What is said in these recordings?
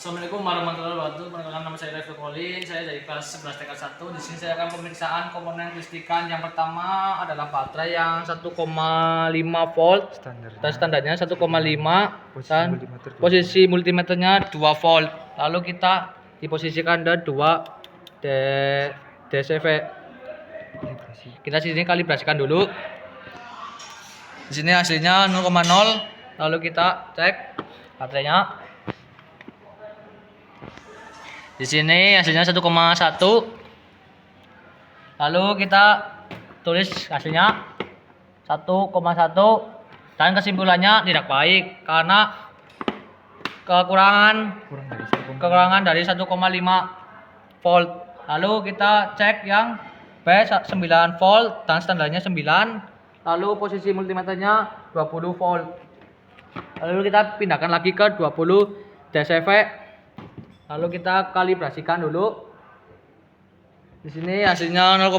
Assalamualaikum warahmatullahi wabarakatuh. Perkenalkan, nama saya Raffi Colin. Saya dari kelas 11 TK 1. Di sini saya akan pemeriksaan komponen kelistrikan. Yang pertama adalah baterai yang 1,5 volt dan standarnya 1,5 dan posisi multimeternya 2 volt. Lalu kita diposisikan ada 2 DCV. Kita sini kalibrasikan dulu. Di sini hasilnya 0,0. Lalu kita cek baterainya. Di sini hasilnya 1,1. Lalu kita tulis hasilnya 1,1 dan kesimpulannya tidak baik karena kekurangan dari 1,5 volt. Lalu kita cek yang B9 volt dan standarnya 9. Lalu posisi multimeternya 20 volt. Lalu kita pindahkan lagi ke 20 DCV. Lalu kita kalibrasikan dulu. Di sini hasilnya 0,0.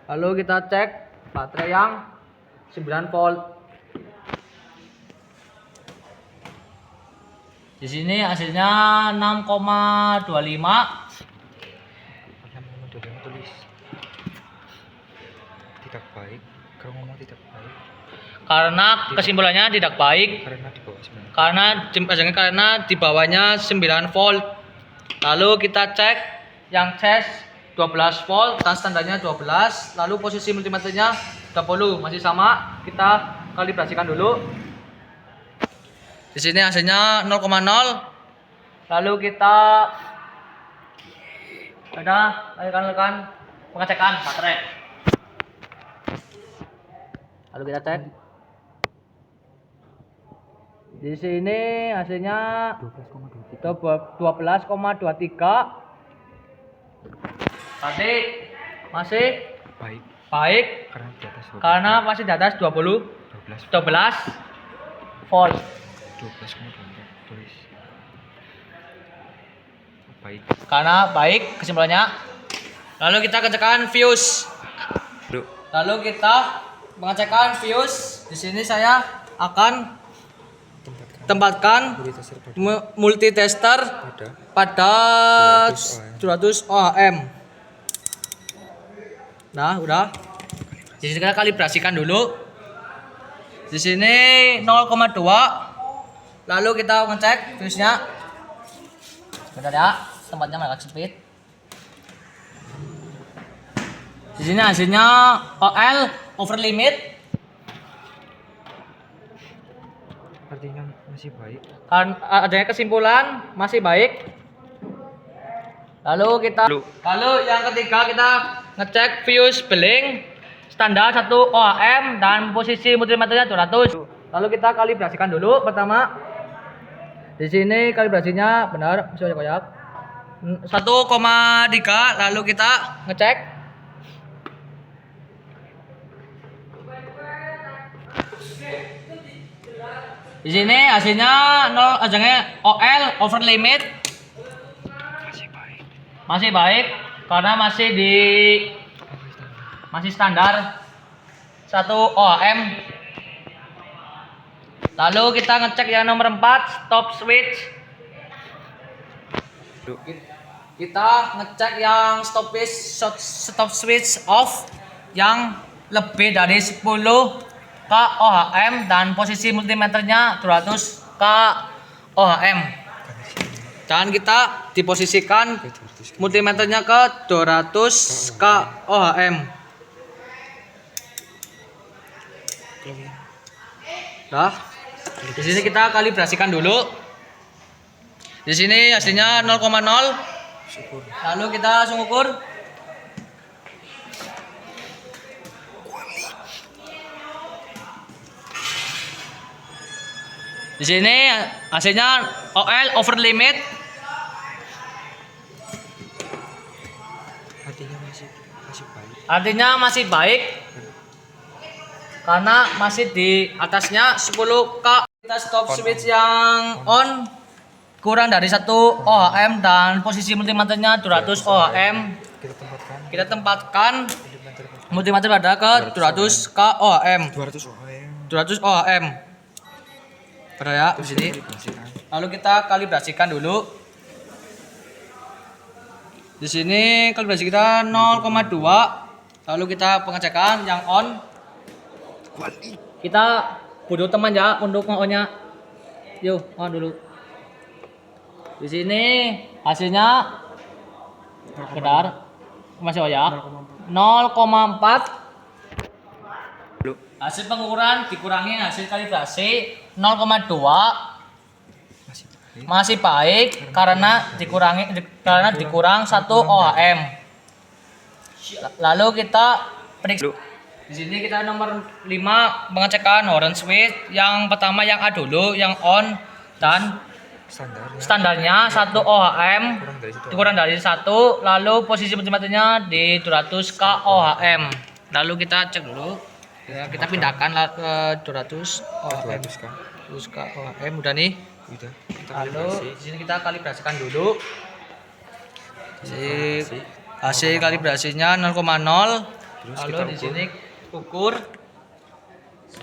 Lalu kita cek baterai yang 9 volt. Di sini hasilnya 6,25. Tulis tidak baik. Kalau ngomong tidak baik Karena kesimpulannya tidak baik. Karena di bawahnya 9 volt. Lalu kita cek yang cas 12 volt dan standarnya 12. Lalu posisi multimeternya 20 masih sama. Kita kalibrasikan dulu. Di sini hasilnya 0,0. Lalu kita lakukan pengecekan baterai. Lalu kita cek. Di sini hasilnya 12,23. Tadi masih baik karena masih di atas 12 volt. 12,24 tulis baik. Karena baik kesimpulannya. Lalu kita cekkan fuse. Lalu kita mengecekkan fuse. Di sini saya akan tempatkan multitester pada 200 ohm. Nah, udah. Di sini kita kalibrasikan dulu. Di sini 0,2. Lalu kita ngecek fuse-nya. Bentar ya, tempatnya agak sempit. Di sini hasilnya OL over limit. Artinya masih baik. Kan adanya kesimpulan masih baik. Lalu yang ketiga kita ngecek fuse beling standar 1 ohm dan posisi multimeternya 200. Lalu kita kalibrasikan dulu. Pertama, di sini kalibrasinya benar, masih koyak 1,3. Lalu kita ngecek. Di sini hasilnya 0, ajangnya OL over limit. Masih baik karena masih standar 1 ohm. Lalu kita ngecek yang nomor 4, stop switch. Kita ngecek yang stop switch off yang lebih dari 10 kOhm dan posisi multimeternya 200 kOhm. Dan kita diposisikan multimeternya ke 200 kOhm. Nah, di sini kita kalibrasikan dulu. Di sini hasilnya 0,0. Lalu kita ukur. Di sini hasilnya OL over limit. Artinya masih baik. Karena masih di atasnya 10 K. Kita stop switch yang on kurang dari 1 ohm dan posisi multimeternya 200 ohm. Kita tempatkan multimeter pada ke 200 kOhm. 200 ohm. Pada ya di sini. Lalu kita kalibrasikan dulu. Di sini kalibrasi kita 0,2. Lalu kita pengecekan yang on. Kita butuh teman ya untuk on-nya. Yuk, on dulu. Di sini hasilnya benar. Masih oh ya. 0,4. Hasil pengukuran dikurangi hasil kalibrasi 0,2. Masih baik karena dikurang 1 ohm. Lalu kita periksa. Di sini kita nomor 5 pengecekan horn switch. Yang pertama yang A dulu, yang on dan standarnya 1 ohm dikurang dari 1. Lalu posisi multimeternya di 200 k ohm. Lalu kita cek dulu. Ya, kita pindahkan ke 200 ohm. 200 k ohm udah nih. Udah. Lalu di sini kita kalibrasikan dulu. Hasil kalibrasinya 0,0. Lalu di sini ukur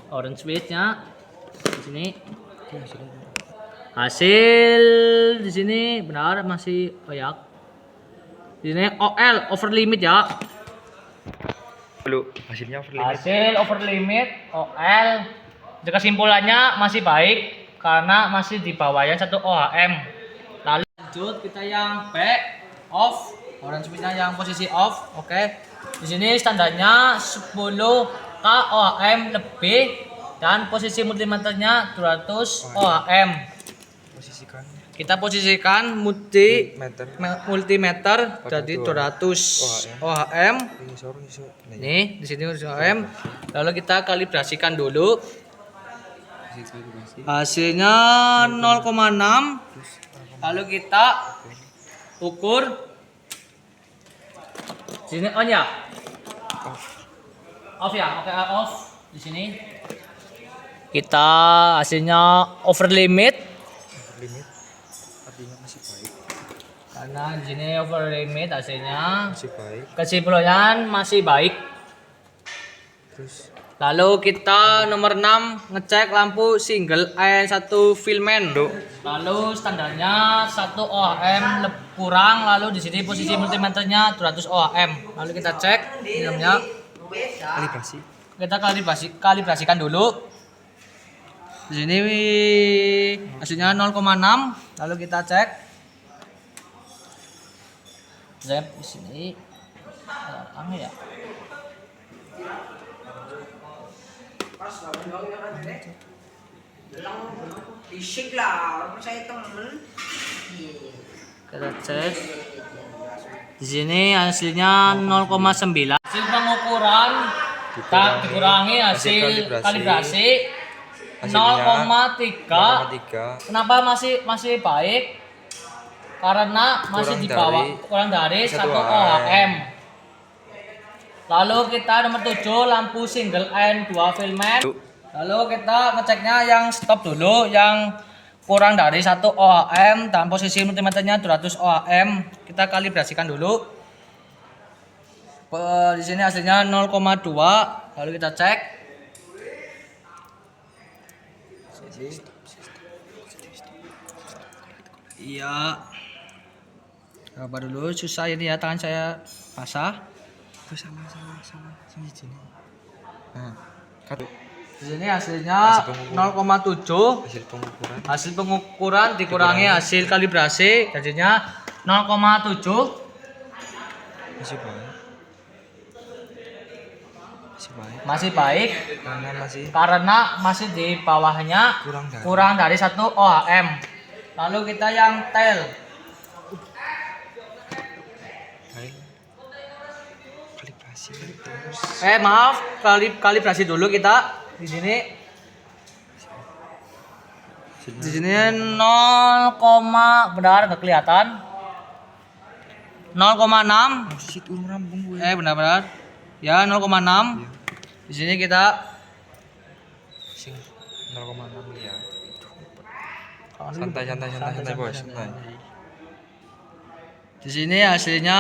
orange switch-nya di sini. Hasil di sini benar masih koyak. Di sini OL over limit ya. Hasilnya over limit. Hasil over limit OL. Kesimpulannya masih baik karena masih di bawahnya 1 ohm. Lalu lanjut kita yang B off. Orange switch-nya yang posisi off. Oke. Di sini standarnya 10 k ohm lebih dan posisi multimeternya 200 ohm. Kita posisikan multimeter jadi 200 ohm. Nih, di sini 200 ohm. Lalu kita kalibrasikan dulu. Hasilnya 0,6. Lalu kita ukur. Di sini on ya? Off ya? Oke, off. Di sini kita hasilnya over limit. Artinya masih baik. Karena di sini over limit hasilnya Masih baik. kesimpulan masih baik. Terus Lalu kita nomor 6 ngecek lampu single AN1 filament. Lalu standarnya 1 ohm kurang. Lalu di sini posisi multimeternya 200 ohm. Lalu kita cek dalamnya. kalibrasi. Kita kalibrasikan dulu. Di sini hasilnya 0,6. Lalu kita cek. Zep di sini. Aneh ya. Fisik lah, orang saya temen. Kita cek. Di sini hasilnya 0,9. Hasil pengukuran tak dikurangi hasil kalibrasi 0,3. Kenapa masih baik? Karena masih di bawah kurang dari 1 ohm. Lalu kita nomor 7 lampu single AN2 filament. Lalu kita ngeceknya yang stop dulu, yang kurang dari 1 ohm dan posisi multimeternya 200 ohm. Kita kalibrasikan dulu. Di sini hasilnya 0,2. Lalu kita cek. Iya. Coba dulu, susah ini ya tangan saya basah. Sama di sini. Nah, Di sini hasilnya 0,7. Hasil pengukuran dikurangi hasil kalibrasi jadinya 0,7. Masih baik. Masih baik Karena karena masih di bawahnya kurang dari 1 ohm. Lalu kita yang tail. kalibrasi terus. Maaf, kalibrasi dulu kita di sini. Di sini 0, benar nggak kelihatan. 0,6. Posisi turun rambung gue. Benar-benar. Ya 0,6. Di sini kita Sing 0,6 ya. Santai bos, santai. Di sini hasilnya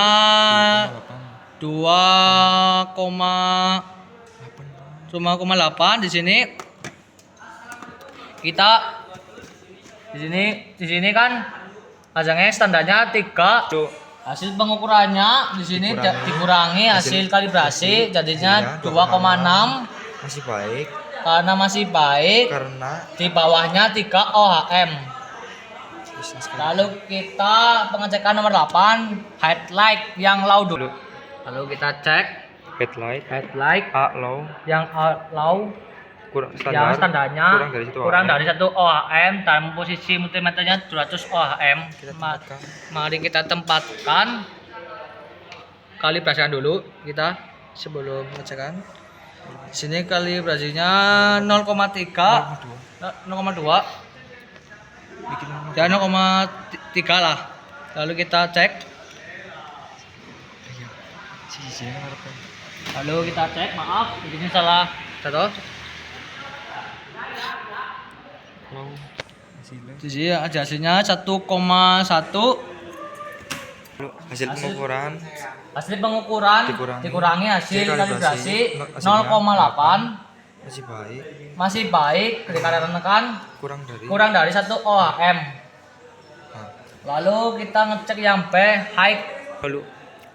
2,8 di sini. Kita Di sini kan pasangnya standarnya 3. Hasil pengukurannya di sini dikurangi hasil kalibrasi jadinya 2,6 Masih baik karena masih baik. karena Di bawahnya 3 OHM. bisa sekali. Lalu kita pengecekan nomor 8 headlight yang low dulu. Lalu kita cek Headlight headlight A low yang low kurang yang standar standarnya kurang dari 1 1 OHM dan posisi multimeternya 200 OHM. Kita tempatkan. Mari kita tempatkan. Kalibrasikan dulu kita sebelum pengecekan. Sini kalibrasinya 0,3 0,2 bikin nomor dan 0,3 lah. Lalu kita cek. sisi harapan Lalu kita cek, maaf, di sini salah satu. low hasilnya. Di sini ada hasilnya 1,1. Lalu hasil pengukuran Hasil pengukuran dikurangi hasil kalibrasi 0,8 masih baik masih baik dikarenakan kurang dari kurang dari 1 OHM. Nah, Lalu kita ngecek yang B high. lalu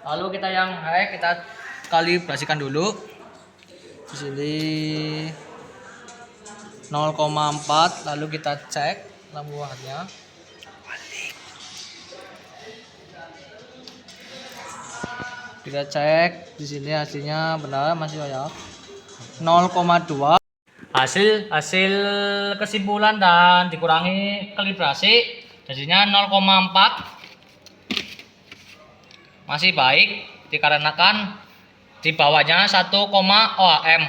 Lalu kita yang high kita kalibrasikan dulu. Di sini 0,4 lalu kita cek lampu wattnya. Kita cek di sini hasilnya benar masih ya 0,2. Hasil kesimpulan dan dikurangi kalibrasi jadinya 0,4. Masih baik dikarenakan di bawahnya 1, OHM.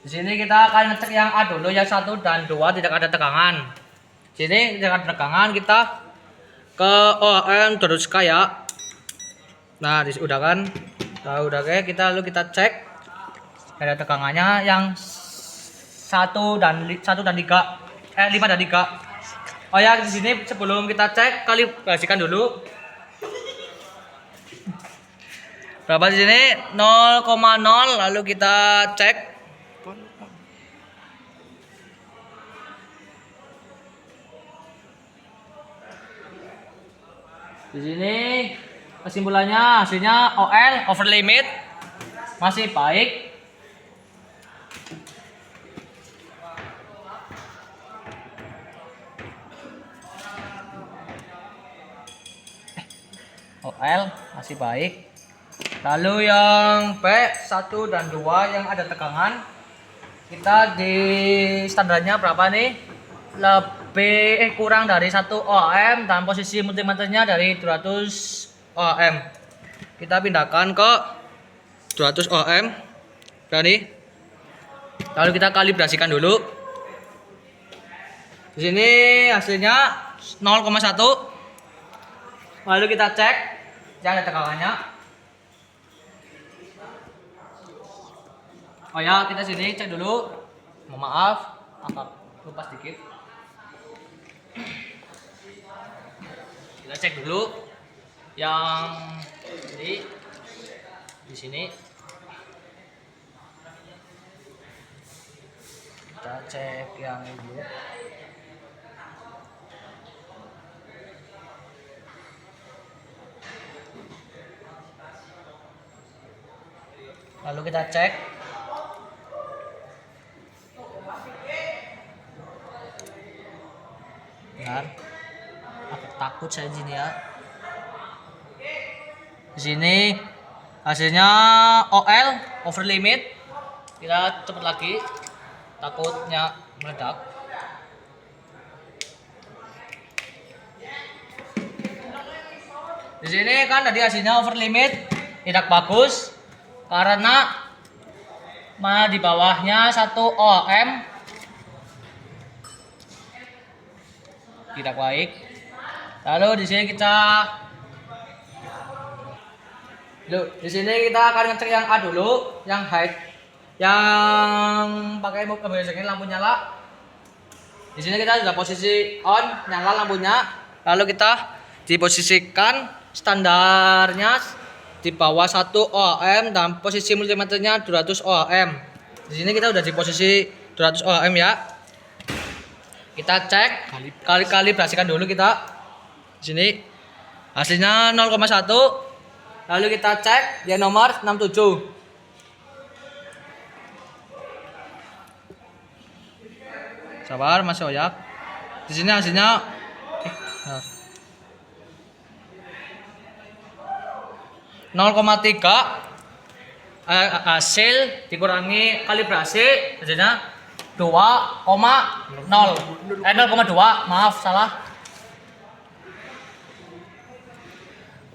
Di sini kita akan ngecek yang A dulu, yang 1 dan 2 tidak ada tegangan. Di sini tidak ada tegangan, kita ke OHM terus kaya. Nah, udah kan? Nah, udah kayak lalu kita cek ada tegangannya yang 1 dan 3. 5 dan 3. Oh ya, di sini sebelum kita cek kalibrasikan dulu. Berapa di sini? 0,0 lalu kita cek. Di sini kesimpulannya hasilnya OL over limit masih baik. OL masih baik. Lalu yang B 1 dan 2 yang ada tegangan, kita di standarnya berapa nih? Lebih kurang dari 1 OHM dan posisi multimeternya dari 200 OHM. Kita pindahkan ke 200 OHM. Berani? Lalu kita kalibrasikan dulu. Di sini hasilnya 0,1. Lalu kita cek yang ada tegangannya. Oh ya, kita sini cek dulu. Mohon maaf, agak lupa sedikit. Kita cek dulu yang di sini. Kita cek yang ini. Lalu kita cek benar. Aku takut saya di sini ya. Di sini hasilnya OL over limit. Kita cepat lagi, takutnya meledak. Di sini kan tadi hasilnya over limit tidak bagus karena di bawahnya 1 OHM tidak baik. Lalu di sini kita akan ngecek yang A dulu, yang height, yang pakai mobil ini lampu nyala. Di sini kita sudah posisi on, nyala lampunya. Lalu kita diposisikan standarnya di bawah 1 ohm dan posisi multimeternya 200 ohm. Di sini kita udah di posisi 200 ohm ya. Kita cek, kalibrasikan dulu kita. Di sini hasilnya 0,1. Lalu kita cek dia nomor 67. Sabar Mas Oyak. Di sini hasilnya nah. 0,3 hasil dikurangi kalibrasi hasilnya 2,0 0,2 maaf salah.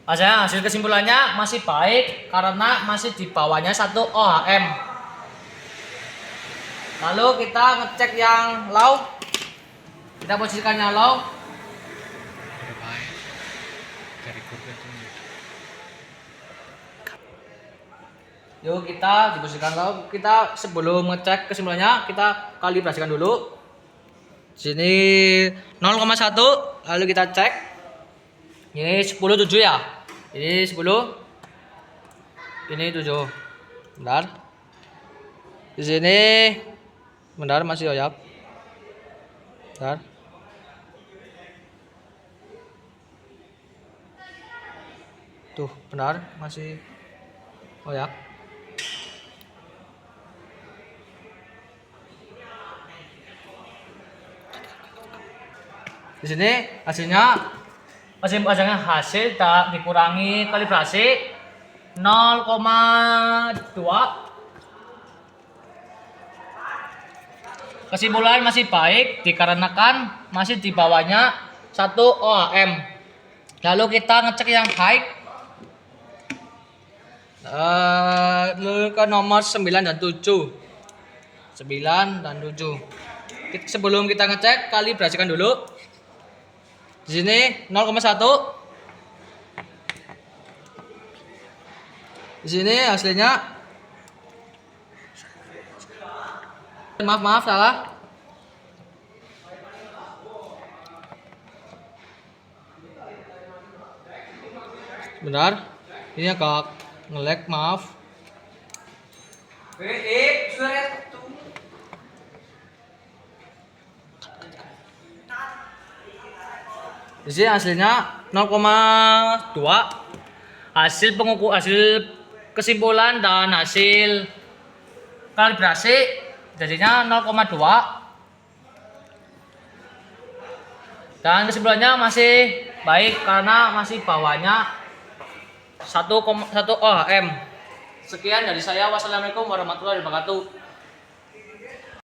Hasil kesimpulannya masih baik karena masih di bawahnya 1 ohm. Lalu kita ngecek yang low. Kita posisikan yang low. Yuk kita diposisikan low. Kita sebelum ngecek kesimpulannya kita kalibrasikan dulu. Sini 0,1 lalu kita cek. Ini 10,7 ya. Ini 10. Ini 7. Bentar. Di sini bentar masih Oyak. Bentar. Tuh, benar masih Oyak. Di sini hasil dikurangi kalibrasi 0,2. Kesimpulan masih baik dikarenakan masih di bawahnya 1 ohm. Lalu kita ngecek yang high. Lalu ke nomor 9 dan 7. 9 dan 7. Sebelum kita ngecek kalibrasikan dulu. Di sini 0,1. Di sini hasilnya maaf salah. Benar. Ini agak nge-lag, maaf. Di sini hasilnya 0,2. Hasil kesimpulan dan hasil kalibrasi jadinya 0,2. Dan kesimpulannya masih baik karena masih bawahnya 1 ohm. Sekian dari saya. Wassalamualaikum warahmatullahi wabarakatuh.